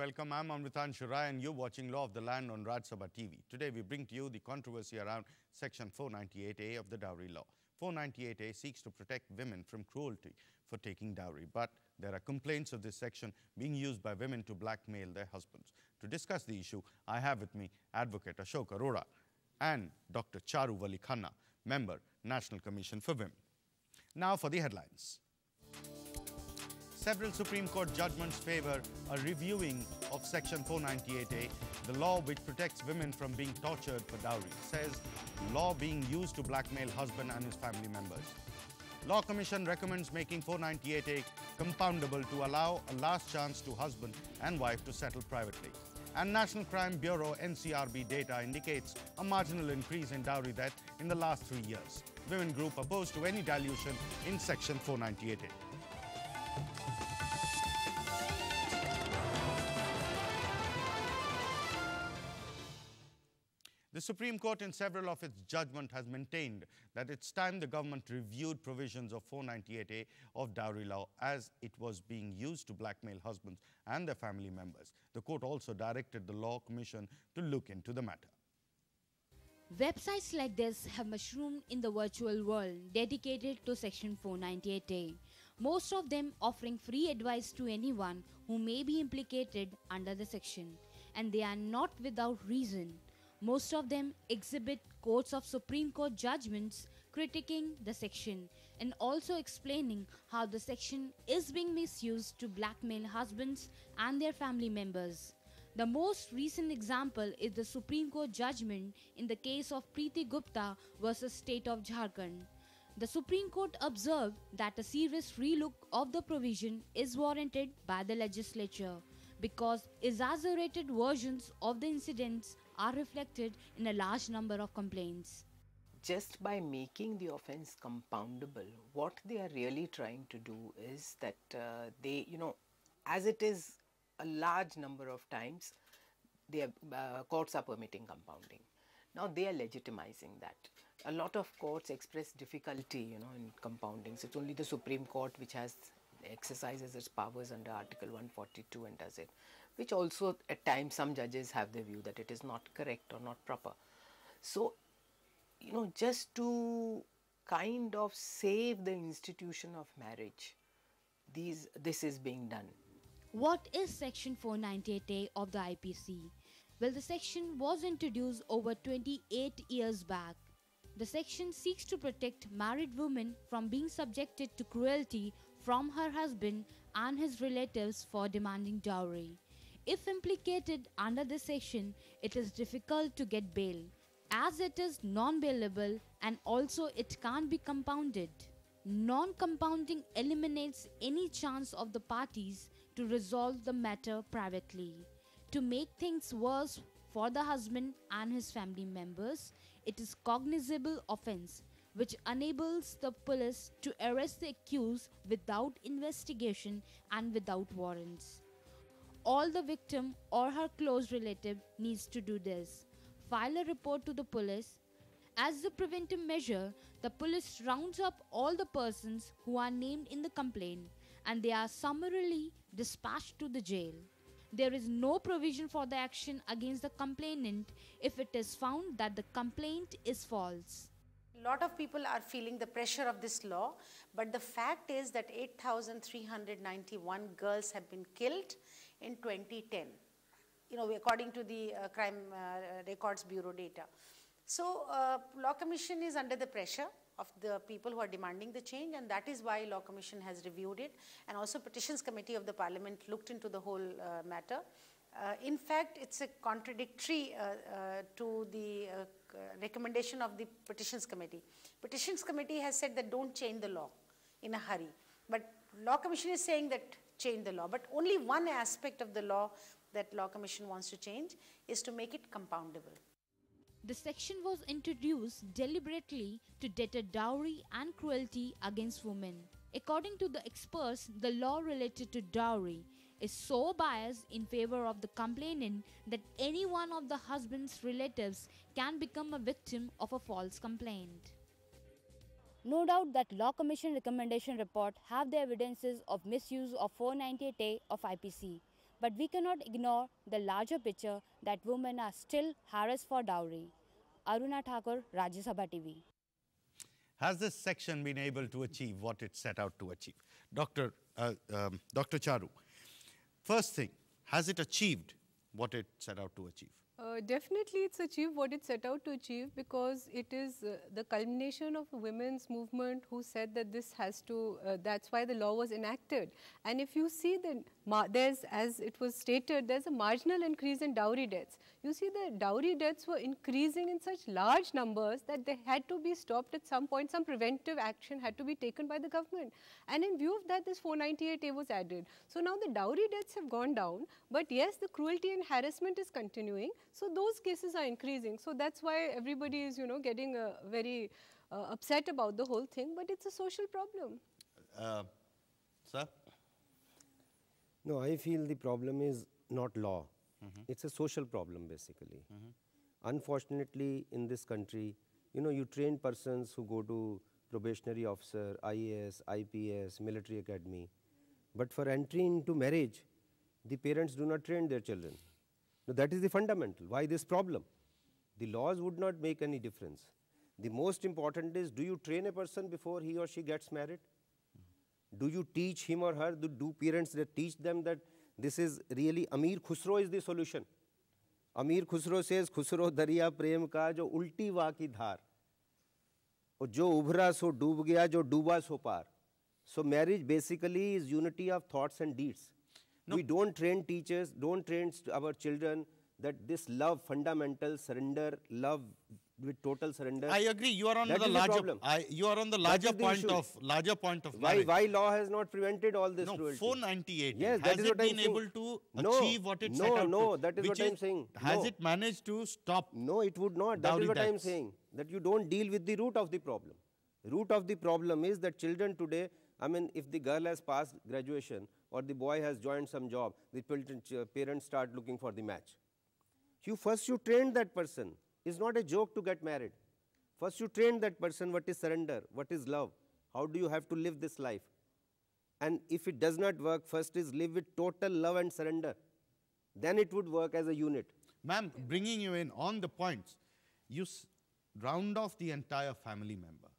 welcome. I'm Amritan Shurai and you're watching Law of the Land on Raj Sabha TV. Today we bring to you the controversy around Section 498A of the Dowry Law. 498A seeks to protect women from cruelty for taking dowry, but there are complaints of this section being used by women to blackmail their husbands. To discuss the issue, I have with me Advocate Ashok Arora and Dr. Charu Wali Khanna, member, National Commission for Women. Now for the headlines. Several Supreme Court judgments favor a reviewing of Section 498A, the law which protects women from being tortured for dowry, says law being used to blackmail husband and his family members. Law Commission recommends making 498A compoundable to allow a last chance to husband and wife to settle privately. And National Crime Bureau NCRB data indicates a marginal increase in dowry death in the last 3 years. Women group opposed to any dilution in Section 498A. The Supreme Court in several of its judgments has maintained that it's time the government reviewed provisions of 498A of dowry law as it was being used to blackmail husbands and their family members. The court also directed the Law Commission to look into the matter. Websites like this have mushroomed in the virtual world dedicated to Section 498A, most of them offering free advice to anyone who may be implicated under the section, and they are not without reason. Most of them exhibit quotes of Supreme Court judgments critiquing the section and also explaining how the section is being misused to blackmail husbands and their family members. The most recent example is the Supreme Court judgment in the case of Preeti Gupta versus State of Jharkhand. The Supreme Court observed that a serious relook of the provision is warranted by the legislature, because exaggerated versions of the incidents are reflected in a large number of complaints. Just by making the offence compoundable, what they are really trying to do is that as it is a large number of times, courts are permitting compounding. Now they are legitimizing that. A lot of courts express difficulty, in compounding. So it's only the Supreme Court which exercises its powers under Article 142 and does it, which also at times some judges have the view that it is not correct or not proper. So, just to kind of save the institution of marriage, this is being done. What is Section 498A of the IPC? Well, the section was introduced over 28 years back. The section seeks to protect married women from being subjected to cruelty from her husband and his relatives for demanding dowry. If implicated under this section, it is difficult to get bail, as it is non-bailable and also it can't be compounded. Non-compounding eliminates any chance of the parties to resolve the matter privately. To make things worse for the husband and his family members, it is cognizable offence, which enables the police to arrest the accused without investigation and without warrants. All the victim or her close relative needs to do this: file a report to the police. As the preventive measure, the police rounds up all the persons who are named in the complaint and they are summarily dispatched to the jail. There is no provision for the action against the complainant if it is found that the complaint is false. A lot of people are feeling the pressure of this law, but the fact is that 8,391 girls have been killed in 2010, according to the Crime Records Bureau data. So, Law Commission is under the pressure of the people who are demanding the change, and that is why Law Commission has reviewed it, and also Petitions Committee of the Parliament looked into the whole matter. In fact, it's a contradictory to the recommendation of the Petitions Committee. Petitions Committee has said that don't change the law in a hurry, but Law Commission is saying that change the law. But only one aspect of the law that Law Commission wants to change is to make it compoundable. The section was introduced deliberately to deter dowry and cruelty against women. According to the experts, the law related to dowry is so biased in favor of the complainant that any one of the husband's relatives can become a victim of a false complaint. No doubt that Law Commission recommendation report have the evidences of misuse of 498A of IPC. But we cannot ignore the larger picture that women are still harassed for dowry. Aruna Thakur, Rajya Sabha TV. Has this section been able to achieve what it set out to achieve? Dr. Charu, first thing, has it achieved what it set out to achieve? Definitely it's achieved what it set out to achieve, because it is the culmination of a women's movement who said that this has to, that's why the law was enacted. And if you see, there's, as it was stated, there's a marginal increase in dowry deaths. You see, the dowry deaths were increasing in such large numbers that they had to be stopped at some point. Some preventive action had to be taken by the government. And in view of that, this 498A was added. So now the dowry deaths have gone down, but yes, the cruelty and harassment is continuing. So those cases are increasing. So that's why everybody is, getting very upset about the whole thing, but it's a social problem. Sir? No, I feel the problem is not law. It's a social problem, basically. Unfortunately, in this country, you train persons who go to probationary officer, IAS, IPS, military academy. But for entry into marriage, the parents do not train their children. Now, that is the fundamental. Why this problem? The laws would not make any difference. The most important is, do you train a person before he or she gets married? Do you teach him or her? Do parents that teach them that this is really Amir Khusro is the solution? Amir Khusro says, Khusro dariya prem ka jo ulti va ki dhar. और जो उभरा सो डूब गया, जो डूबा सो पार. So marriage basically is unity of thoughts and deeds. No. We don't train teachers, don't train our children that this love, fundamental surrender, love with total surrender. I agree. You are on the larger point of why law has not prevented all this cruelty? 498. Yes, has it been able to achieve what it set out to? No, that is what I am saying. Has it managed to stop? No, it would not. That is what I am saying. That you don't deal with the root of the problem. The root of the problem is that children today, I mean, if the girl has passed graduation or the boy has joined some job, the parents start looking for the match. First you train that person. It's not a joke to get married. First you train that person what is surrender, what is love, how do you have to live this life. And if it does not work, first is live with total love and surrender. Then it would work as a unit. Ma'am, bringing you in on the points, you round off the entire family member,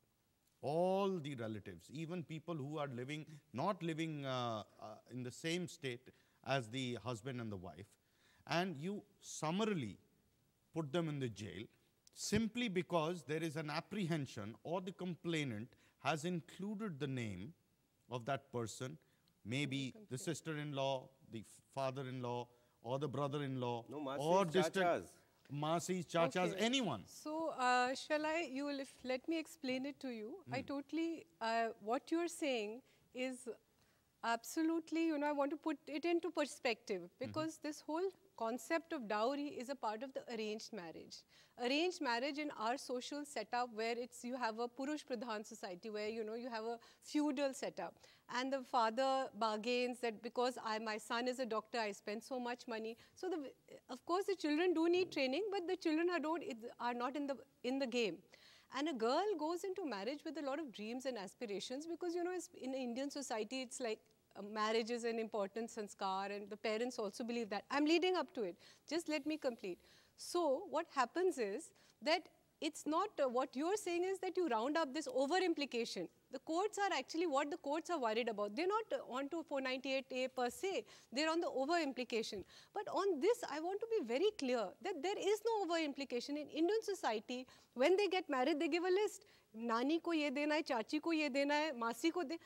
all the relatives, even people who are not living in the same state as the husband and the wife, and you summarily put them in the jail simply because there is an apprehension or the complainant has included the name of that person, maybe the sister-in-law, the father-in-law, or the brother-in-law, or distant Masis, Chachas, anyone. So, let me explain it to you. I totally, what you are saying is absolutely, I want to put it into perspective, because this whole concept of dowry is a part of the arranged marriage. Arranged marriage in our social setup, where you have a Purush Pradhan society, where you have a feudal setup, and the father bargains that because my son is a doctor, I spend so much money. So of course the children do need training, but the children are not in the game. And a girl goes into marriage with a lot of dreams and aspirations, because in Indian society it's like marriage is an important sanskar, and the parents also believe that. I'm leading up to it. Just let me complete. So what happens is that it's not, what you're saying is that you round up this over implication. The courts are actually what the courts are worried about. They're not on to 498A per se. They're on the over implication. But on this, I want to be very clear that there is no over implication. In Indian society, when they get married, they give a list. Nani ko ye dena hai, chachi ko ye dena hai, masi ko de.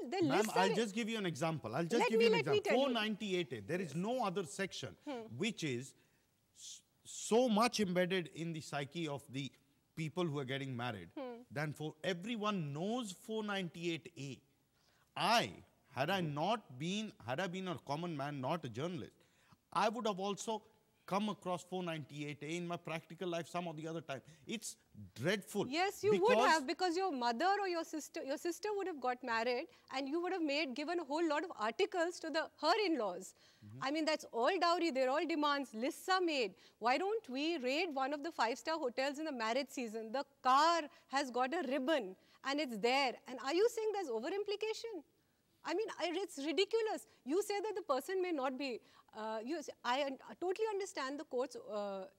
The list. I'll just give you an example. 498A. There is no other section which is so much embedded in the psyche of the people who are getting married than for everyone knows 498A. Had I been a common man, not a journalist, I would have also come across 498A in my practical life some of the other time. It's dreadful. Yes, you would have, because your mother or your sister would have got married, and you would have given a whole lot of articles to her in-laws. I mean, that's all dowry, they're all demands, lists are made. Why don't we raid one of the 5-star hotels in the marriage season? The car has got a ribbon and it's there. And are you saying there's over implication? I mean, it's ridiculous. You say that the person may not be, I totally understand the court's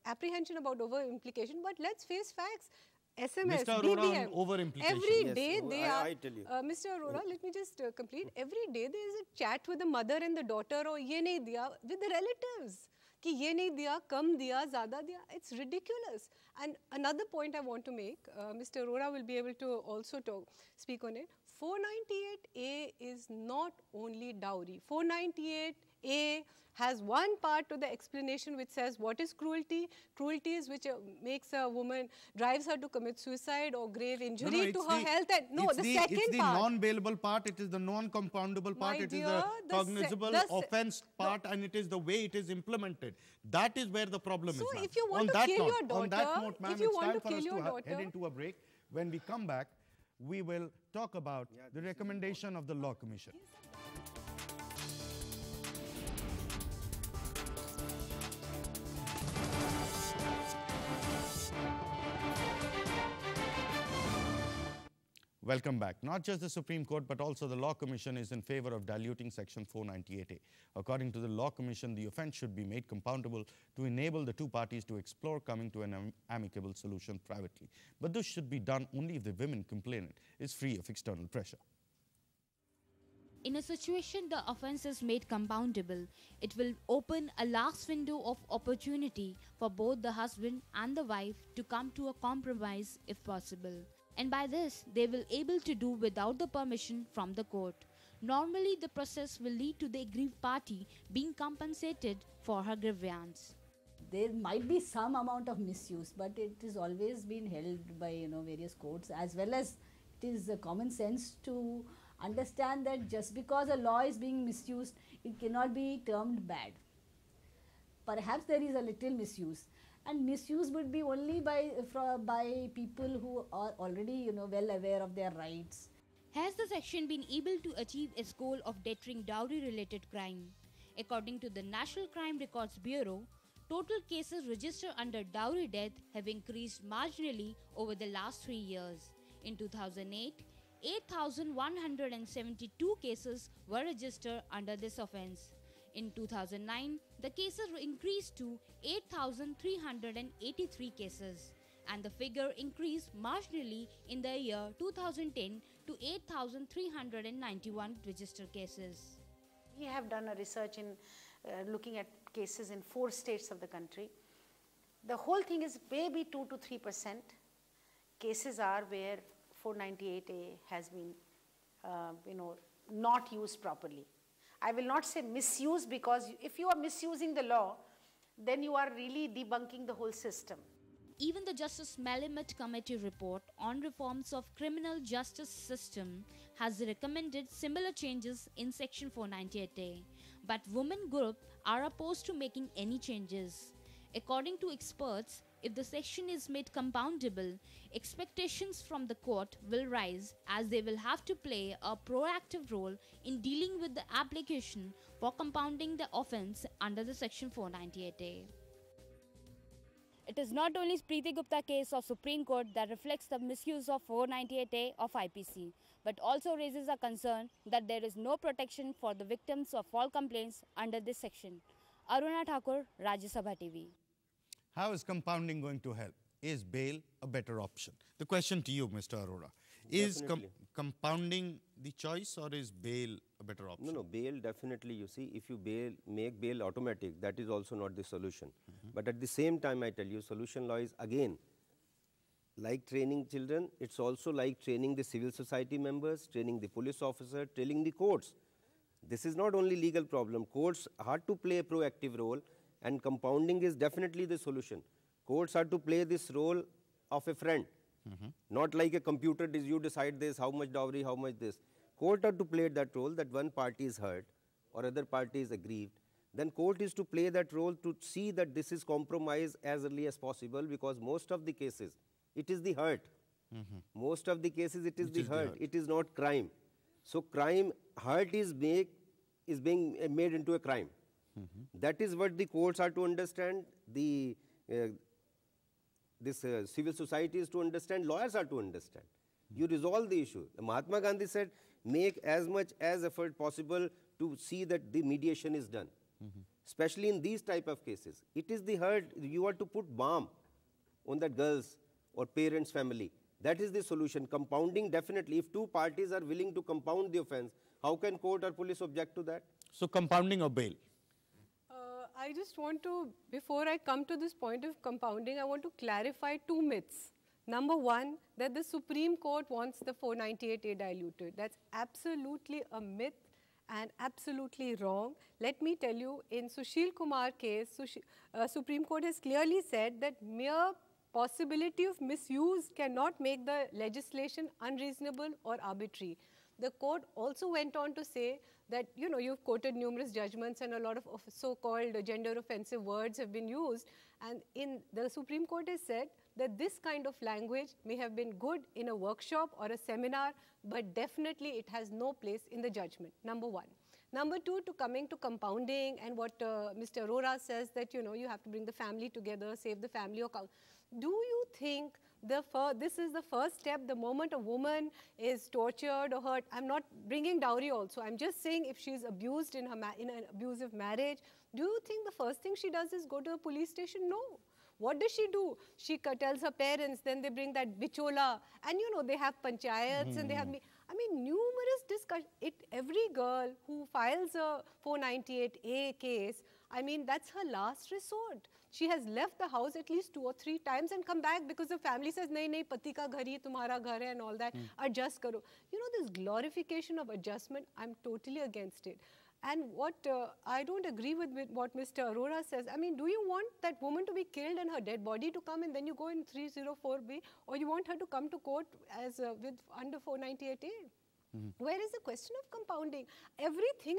apprehension about over-implication, but let's face facts. SMS, Mr. Arora, BBM, on over-implication. every Yes, day they are, I tell you. Mr. Arora, let me just complete. Every day there is a chat with the mother and the daughter, or ye nahi diya, with the relatives. Ki ye nahi diya, kam diya, zyada diya. It's ridiculous. And another point I want to make, Mr. Arora will be able to also speak on it. 498A is not only dowry. 498A has one part to the explanation which says what is cruelty. Cruelty is which makes a woman, drives her to commit suicide or grave injury to her health. And no, the second it's the part. non-bailable part, it is the non-compoundable part, My it is dear, the cognizable offense part, and it is the way it is implemented. That is where the problem is, So ma'am. if you want On to that kill note, your daughter, on that note, ma'am, if you it's want time to for kill us your to head daughter- into a break. When we come back, we will talk about the recommendation of the Law Commission. Welcome back. Not just the Supreme Court, but also the Law Commission is in favor of diluting Section 498A. According to the Law Commission, the offence should be made compoundable to enable the two parties to explore coming to an amicable solution privately. But this should be done only if the women complainant is free of external pressure. In a situation the offence is made compoundable, it will open a last window of opportunity for both the husband and the wife to come to a compromise if possible. And by this, they will able to do without the permission from the court. Normally, the process will lead to the aggrieved party being compensated for her grievance. There might be some amount of misuse, but it is always been held by various courts, as well as it is common sense to understand that just because a law is being misused, it cannot be termed bad. Perhaps there is a little misuse, and misuse would be only by people who are already well aware of their rights. Has the section been able to achieve its goal of deterring dowry-related crime? According to the National Crime Records Bureau, total cases registered under dowry death have increased marginally over the last 3 years. In 2008, 8,172 cases were registered under this offence. In 2009, the cases increased to 8,383 cases, and the figure increased marginally in the year 2010 to 8,391 registered cases. We have done a research in looking at cases in 4 states of the country. The whole thing is maybe 2 to 3% cases are where 498A has been, not used properly. I will not say misuse, because if you are misusing the law, then you are really debunking the whole system. Even the Justice Melamed Committee report on reforms of criminal justice system has recommended similar changes in Section 498A, but women group are opposed to making any changes. According to experts, if the section is made compoundable, expectations from the court will rise, as they will have to play a proactive role in dealing with the application for compounding the offence under the Section 498A. It is not only Preeti Gupta case of Supreme Court that reflects the misuse of 498A of IPC, but also raises a concern that there is no protection for the victims of all complaints under this section. Aruna Thakur, Rajya Sabha TV. How is compounding going to help? Is bail a better option? The question to you, Mr. Arora, is compounding the choice, or is bail a better option? No, bail definitely. You see, if you make bail automatic, that is also not the solution. But at the same time, I tell you, solution law is again like training children. It's also like training the civil society members, training the police officer, training the courts. This is not only legal problem. Courts have to play a proactive role, and compounding is definitely the solution. Courts are to play this role of a friend, not like a computer. You decide this, how much dowry, how much this. Court are to play that role, that one party is hurt or other party is aggrieved. Then court is to play that role to see that this is compromised as early as possible, because most of the cases, it is the hurt. Most of the cases, it is the hurt. It is not crime. So crime, hurt is being made into a crime. That is what the courts are to understand. Civil society is to understand. Lawyers are to understand. You resolve the issue. Mahatma Gandhi said, make as much as effort possible to see that the mediation is done. Especially in these type of cases. It is the hurt, you have to put balm on that girl's or parents' family. That is the solution. Compounding, definitely, if two parties are willing to compound the offense, how can court or police object to that? So compounding or bail? I just want to, before I come to this point of compounding, I want to clarify two myths. Number one, that the Supreme Court wants the 498A diluted. That's absolutely a myth and absolutely wrong. Let me tell you, in Sushil Kumar case, Supreme Court has clearly said that mere possibility of misuse cannot make the legislation unreasonable or arbitrary. The court also went on to say that, you know, you've quoted numerous judgments and a lot of so-called gender offensive words have been used, and in the Supreme Court has said that this kind of language may have been good in a workshop or a seminar, but definitely it has no place in the judgment, number one. Number two, coming to compounding and what Mr. Arora says that, you know, you have to bring the family together, save the family. Do you think this is the first step, the moment a woman is tortured or hurt? I'm not bringing dowry also. I'm just saying if she's abused in an abusive marriage, do you think the first thing she does is go to a police station? No. What does she do? She tells her parents, then they bring that bichola, and you know, they have panchayats and they have, I mean, numerous discussions. Every girl who files a 498A case, I mean, that's her last resort. She has left the house at least 2 or 3 times and come back because the family says, nahi, nahi, pati ka ghar hi, tumhara ghar hai and all that, adjust karo. You know, this glorification of adjustment, I'm totally against it. And what I don't agree with what Mr. Arora says. I mean, do you want that woman to be killed and her dead body to come and then you go in 304B, or you want her to come to court as with under 498A? Where is the question of compounding? Everything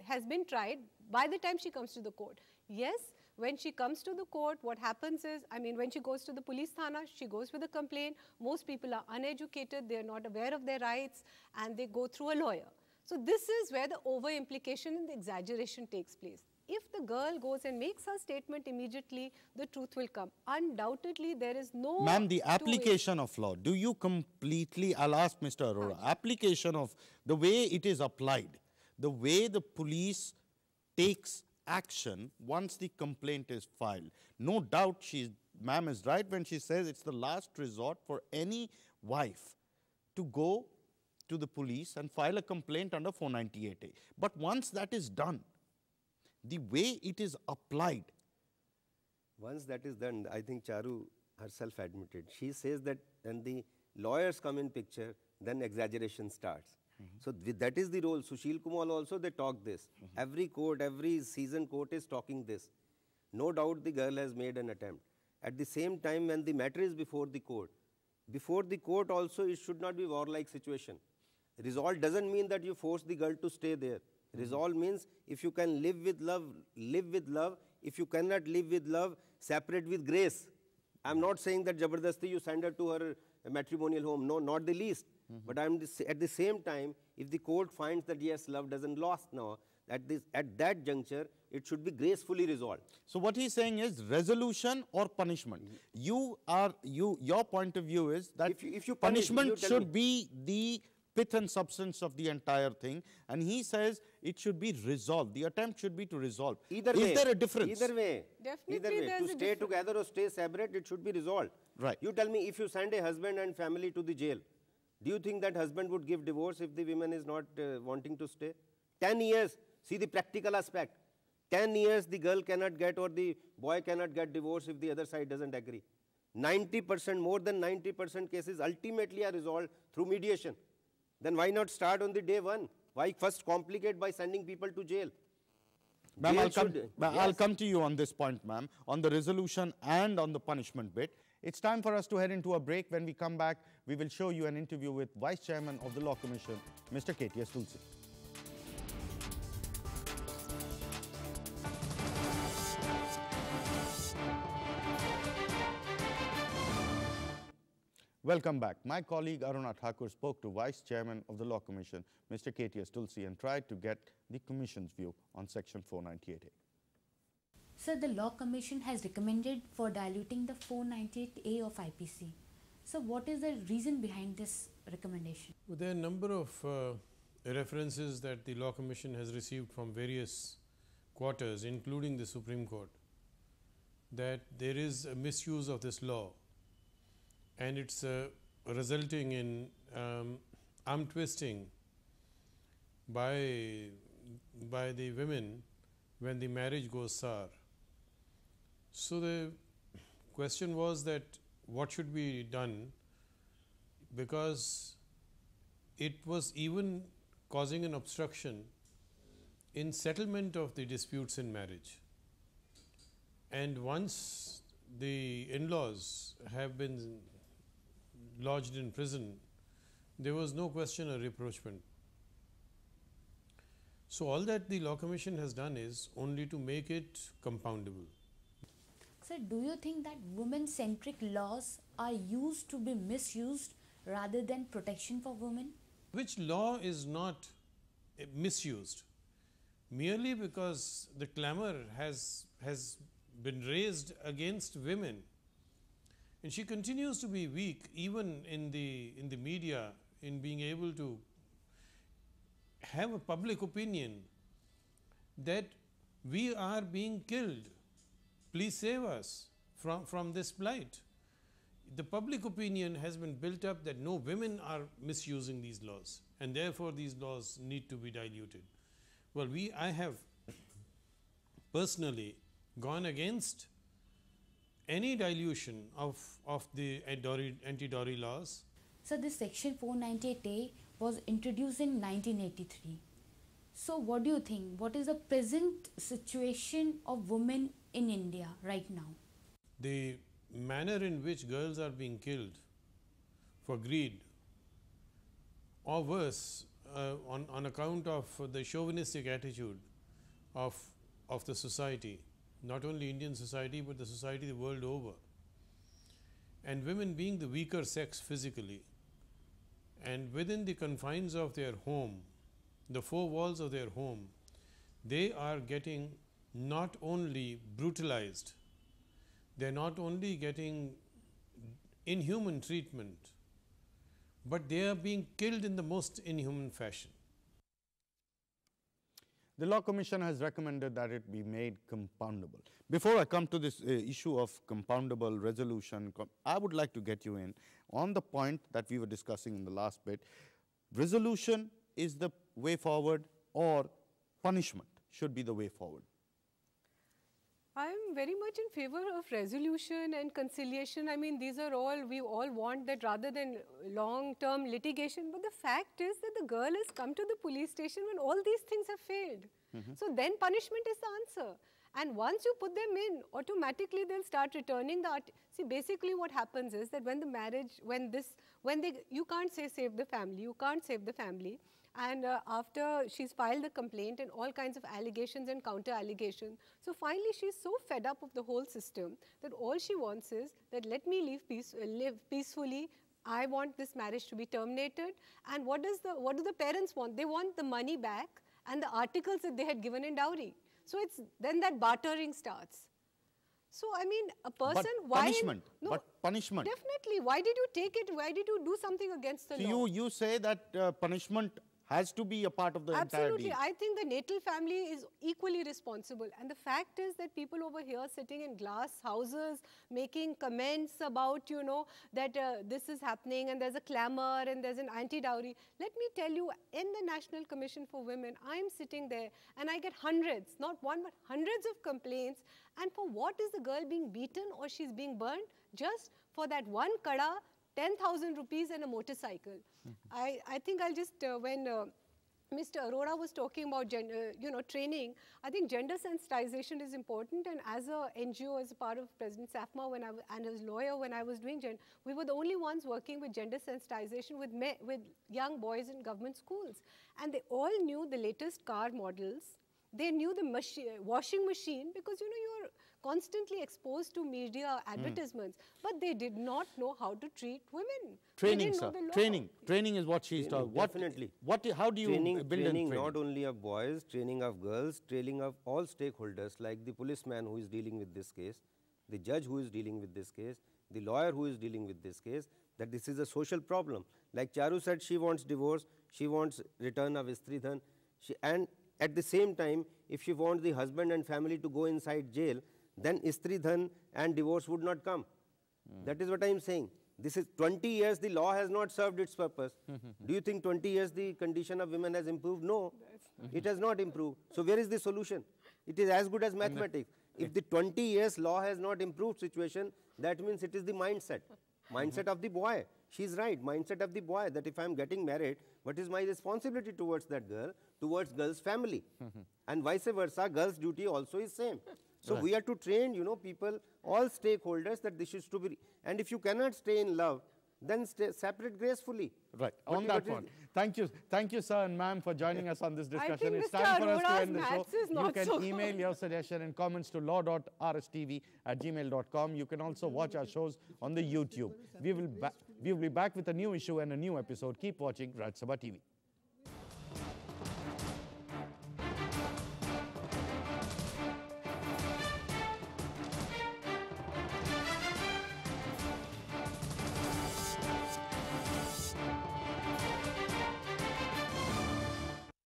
has been tried by the time she comes to the court. Yes, when she comes to the court, what happens is, I mean, when she goes to the police thana, she goes with a complaint. Most people are uneducated, they are not aware of their rights, and they go through a lawyer. So this is where the over-implication and the exaggeration takes place. If the girl goes and makes her statement immediately, the truth will come. Undoubtedly, there is no... Ma'am, the application of law, do you completely, I'll ask Mr. Arora, application of the way it is applied, the way the police takes action once the complaint is filed. No doubt ma'am is right when she says it's the last resort for any wife to go to the police and file a complaint under 498A. But once that is done, the way it is applied. Once that is done, I think Charu herself admitted. She says that when the lawyers come in picture, then exaggeration starts. So that is the role. Sushil Kumar also, they talk this. Every court, every seasoned court is talking this. No doubt the girl has made an attempt. At the same time, when the matter is before the court also, it should not be warlike situation. Resolve doesn't mean that you force the girl to stay there. Resolve means if you can live with love, live with love. If you cannot live with love, separate with grace. I'm not saying that jabardasti you send her to her matrimonial home. No, not the least. But at the same time, if the court finds that yes, love doesn't last now, at that juncture, it should be gracefully resolved. So what he's saying is resolution or punishment. Your point of view is that if you punishment should be the pith and substance of the entire thing, and he says it should be resolved. The attempt should be to resolve. Either way. Is there a difference? Either way. Definitely Either way. To stay together or stay separate, it should be resolved. Right. You tell me, if you send a husband and family to the jail, do you think that husband would give divorce if the woman is not wanting to stay? 10 years. See the practical aspect. 10 years the girl cannot get or the boy cannot get divorce if the other side doesn't agree. 90%, more than 90% cases ultimately are resolved through mediation. Then why not start on the day one? Why first complicate by sending people to jail? Ma'am, I'll come to you on this point, ma'am, on the resolution and on the punishment bit. It's time for us to head into a break. When we come back, we will show you an interview with Vice Chairman of the Law Commission, Mr. KTS Tulsi. Welcome back. My colleague Aruna Thakur spoke to Vice Chairman of the Law Commission, Mr. KTS Tulsi, and tried to get the Commission's view on Section 498A. Sir, the Law Commission has recommended for diluting the 498A of IPC. So what is the reason behind this recommendation? Well, there are a number of references that the Law Commission has received from various quarters, including the Supreme Court, that there is a misuse of this law, and it's resulting in arm twisting by the women when the marriage goes sour. So the question was that what should be done, because it was even causing an obstruction in settlement of the disputes in marriage. And once the in-laws have been lodged in prison, there was no question of rapprochement. So all that the Law Commission has done is only to make it compoundable. Sir, do you think that women-centric laws are used to be misused rather than protection for women? Which law is not misused? Merely because the clamor has been raised against women, and she continues to be weak even in the media in being able to have a public opinion that we are being killed. Please save us from this plight. The public opinion has been built up that no, women are misusing these laws, and therefore these laws need to be diluted. Well, I have personally gone against any dilution of the anti-dowry laws. So this section 498A was introduced in 1983. So what do you think? What is the present situation of women in India right now? The manner in which girls are being killed for greed, or worse, on account of the chauvinistic attitude of the society, not only Indian society but the society the world over, and women being the weaker sex physically, and within the confines of their home, the four walls of their home, they are getting not only brutalized, they are not only getting inhuman treatment, but they are being killed in the most inhuman fashion. The Law Commission has recommended that it be made compoundable. Before I come to this issue of compoundable resolution, I would like to get you in on the point that we were discussing in the last bit. Resolution is the way forward, or punishment should be the way forward? I am very much in favor of resolution and conciliation. I mean, these are all, we all want that rather than long-term litigation. But the fact is that the girl has come to the police station when all these things have failed. So then punishment is the answer. And once you put them in, automatically they'll start returning the see, basically what happens is that when the marriage, you can't say save the family, you can't save the family. And after she's filed the complaint and all kinds of allegations and counter allegations, so finally she's so fed up of the whole system that all she wants is that let me live peacefully. I want this marriage to be terminated. And what do the parents want? They want the money back and the articles that they had given in dowry. So it's then that bartering starts. So I mean, a person, but punishment. Definitely. Why did you take it? Why did you do something against the law? You say that punishment has to be a part of the entire deal. Absolutely. I think the natal family is equally responsible. And the fact is that people over here sitting in glass houses making comments about, you know, that this is happening and there's a clamor and there's an anti-dowry. Let me tell you, in the National Commission for Women, I'm sitting there and I get hundreds, not one, but hundreds of complaints. And for what is the girl being beaten or she's being burnt? Just for that one kada, 10,000 rupees and a motorcycle. I think I'll just, when Mr. Arora was talking about training, I think gender sensitization is important, and as a NGO, as a part of President SAFMA and as a lawyer when I was doing we were the only ones working with gender sensitization with young boys in government schools. And they all knew the latest car models. They knew the washing machine because, you know, you're constantly exposed to media advertisements, but they did not know how to treat women. Training, sir. Training is what she's talking. Definitely. How do you build training not only of boys, training of girls, training of all stakeholders, like the policeman who is dealing with this case, the judge who is dealing with this case, the lawyer who is dealing with this case, that this is a social problem. Like Charu said, she wants divorce, she wants return of Stridhan, and at the same time, if she wants the husband and family to go inside jail, then Stridhan and divorce would not come. That is what I am saying. This is 20 years, the law has not served its purpose. Do you think 20 years the condition of women has improved? No, it has not improved. So where is the solution? It is as good as mathematics. If the 20 years law has not improved situation, that means it is the mindset. Mindset of the boy. She is right. Mindset of the boy, that if I am getting married, what is my responsibility towards that girl, towards girl's family? And vice versa, girl's duty also is same. So we are to train, people, all stakeholders, that this is to be, and if you cannot stay in love, then stay separate gracefully. Right. On that one. Thank you, sir and ma'am, for joining us on this discussion. It's Mr. time for us to Arora's end the show. maths is You not can so email good. your suggestion and comments to law.rstv@gmail.com. You can also watch our shows on the YouTube. We will be back with a new issue and a new episode. Keep watching Rajya Sabha TV.